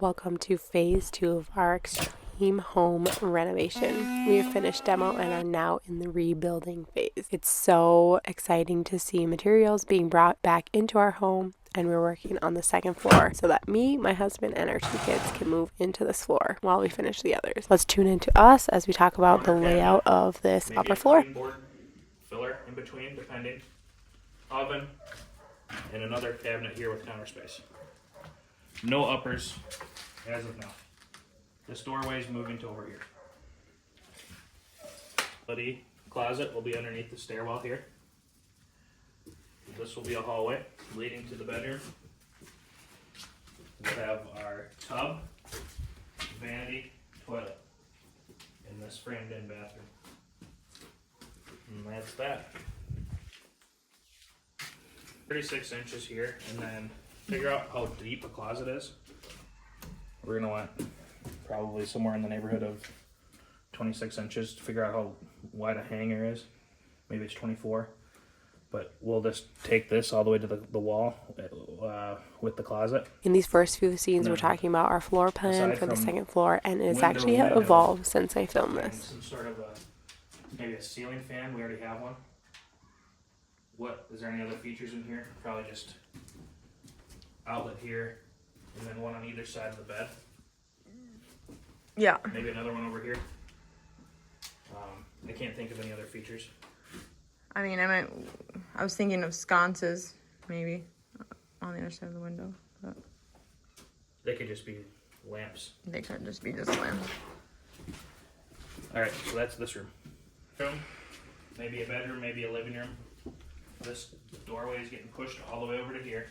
Welcome to phase 2 of our extreme home renovation. We have finished demo and are now in the rebuilding phase. It's so exciting to see materials being brought back into our home, and we're working on the second floor so that me, my husband, and our 2 kids can move into this floor while we finish the others. Let's tune into us as we talk about the layout of this upper floor. Board filler in between, depending. Oven and another cabinet here with counter space. No uppers as of now. This doorway is moving to over here. The closet will be underneath the stairwell here. This will be a hallway leading to the bedroom. We'll have our tub, vanity, toilet in this framed-in bathroom. And that's that. 36 inches here, and then figure out how deep a closet is. We're gonna want probably somewhere in the neighborhood of 26 inches to figure out how wide a hanger is. Maybe it's 24, but we'll just take this all the way to the wall with the closet. In these first few scenes, we're talking about our floor plan for the second floor, and it's actually evolved since I filmed this. Some sort of maybe a ceiling fan. We already have one. What is there any other features in here? Probably just outlet here, and then one on either side of the bed. Yeah. Maybe another one over here. I can't think of any other features. I mean, I was thinking of sconces, maybe, on the other side of the window. But They could just be lamps. they could just be just lamps. All right, so that's this room. Maybe a bedroom, maybe a living room. This doorway is getting pushed all the way over to here.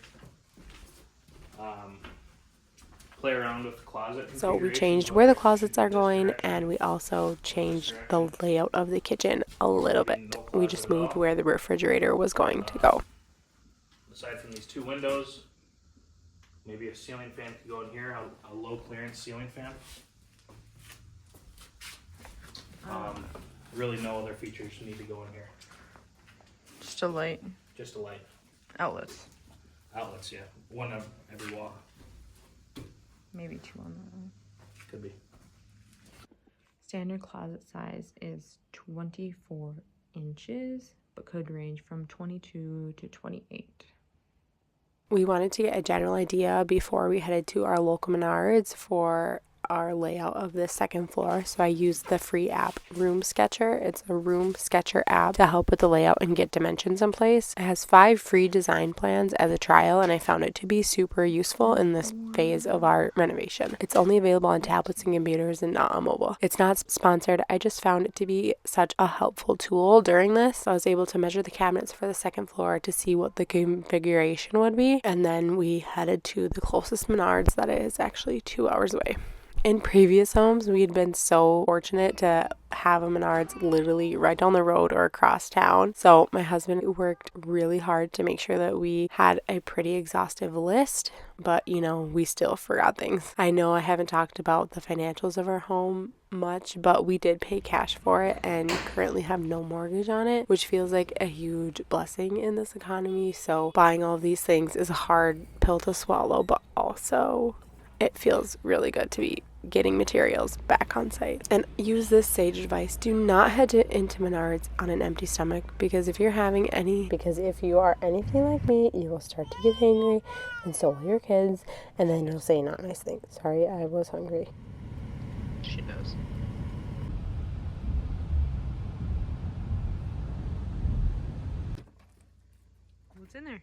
Play around with the closet. So we changed where the closets are going, and we also changed the layout of the kitchen a little bit. We just moved where the refrigerator was going to go. Aside from these 2 windows, maybe a ceiling fan could go in here, a low clearance ceiling fan. Really no other features need to go in here. Just a light. Just a light. Outlets. Outlets, yeah. One on every wall. Maybe 2 on that one. Could be. Standard closet size is 24 inches, but could range from 22 to 28. We wanted to get a general idea before we headed to our local Menards for our layout of the second floor, so I used the free app Room Sketcher. It's a room sketcher app to help with the layout and get dimensions in place. It has 5 free design plans as a trial, and I found it to be super useful in this phase of our renovation. It's only available on tablets and computers and not on mobile. It's not sponsored. I just found it to be such a helpful tool during this. So I was able to measure the cabinets for the second floor to see what the configuration would be, and then we headed to the closest Menards that is actually 2 hours away. In previous homes, we had been so fortunate to have a Menards literally right down the road or across town. So my husband worked really hard to make sure that we had a pretty exhaustive list, but we still forgot things. I know I haven't talked about the financials of our home much, but we did pay cash for it and currently have no mortgage on it, which feels like a huge blessing in this economy. So buying all of these things is a hard pill to swallow, but also it feels really good to be getting materials back on site. And use this sage advice: do not head into Menards on an empty stomach, because if you are anything like me, you will start to get hangry, and so will your kids, and then you'll say not nice things. Sorry, I was hungry. She knows. What's in there?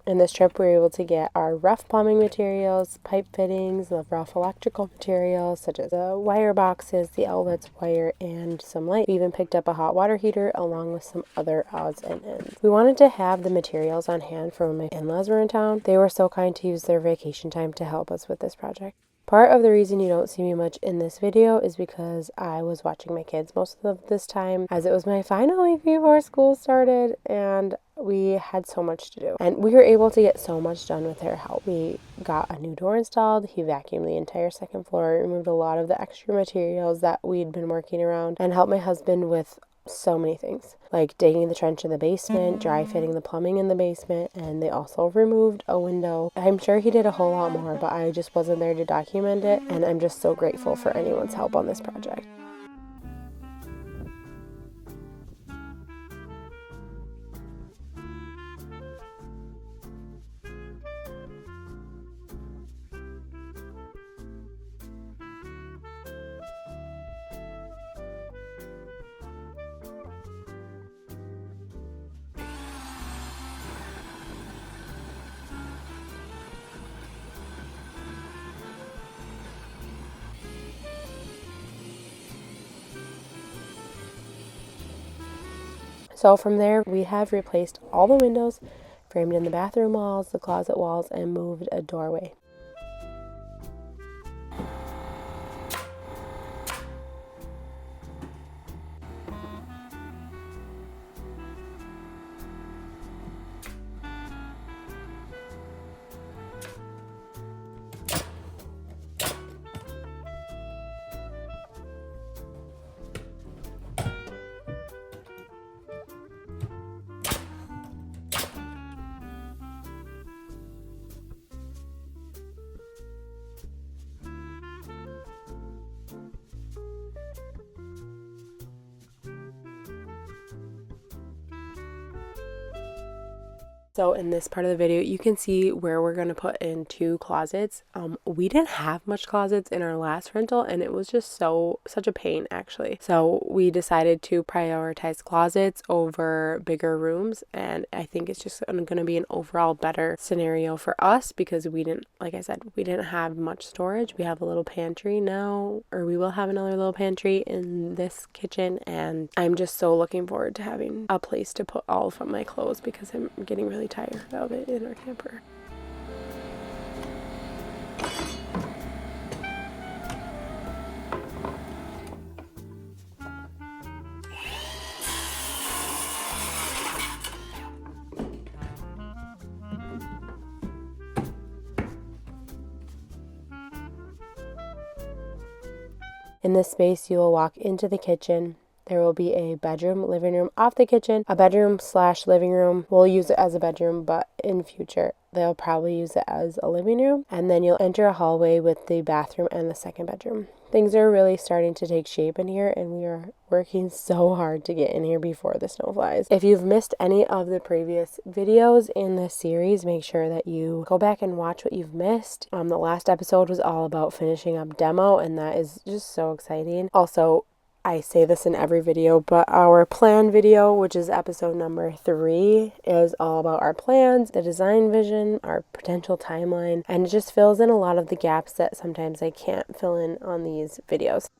In this trip, we were able to get our rough plumbing materials, pipe fittings, the rough electrical materials, such as the wire boxes, the outlets, wire, and some light. We even picked up a hot water heater along with some other odds and ends. We wanted to have the materials on hand for when my in-laws were in town. They were so kind to use their vacation time to help us with this project. Part of the reason you don't see me much in this video is because I was watching my kids most of this time, as it was my final week before school started, and we had so much to do. And we were able to get so much done with their help. We got a new door installed, he vacuumed the entire second floor, removed a lot of the extra materials that we'd been working around, and helped my husband with so many things, like digging the trench in the basement, dry fitting the plumbing in the basement, and they also removed a window. I'm sure he did a whole lot more, but I just wasn't there to document it, and I'm just so grateful for anyone's help on this project. So from there, we have replaced all the windows, framed in the bathroom walls, the closet walls, and moved a doorway. So in this part of the video, you can see where we're going to put in 2 closets. We didn't have much closets in our last rental, and it was just such a pain, actually. So we decided to prioritize closets over bigger rooms, and I think it's just going to be an overall better scenario for us because we didn't, like I said, we didn't have much storage. We have a little pantry now, or we will have another little pantry in this kitchen, and I'm just so looking forward to having a place to put all of my clothes because I'm getting really tired of it in our camper. In this space, you will walk into the kitchen. There will be a bedroom, living room off the kitchen, a bedroom / living room. We'll use it as a bedroom, but in future, they'll probably use it as a living room. And then you'll enter a hallway with the bathroom and the second bedroom. Things are really starting to take shape in here, and we are working so hard to get in here before the snow flies. If you've missed any of the previous videos in this series, make sure that you go back and watch what you've missed. The last episode was all about finishing up demo, and that is just so exciting. Also, I say this in every video, but our plan video, which is episode number 3, is all about our plans, the design vision, our potential timeline, and it just fills in a lot of the gaps that sometimes I can't fill in on these videos.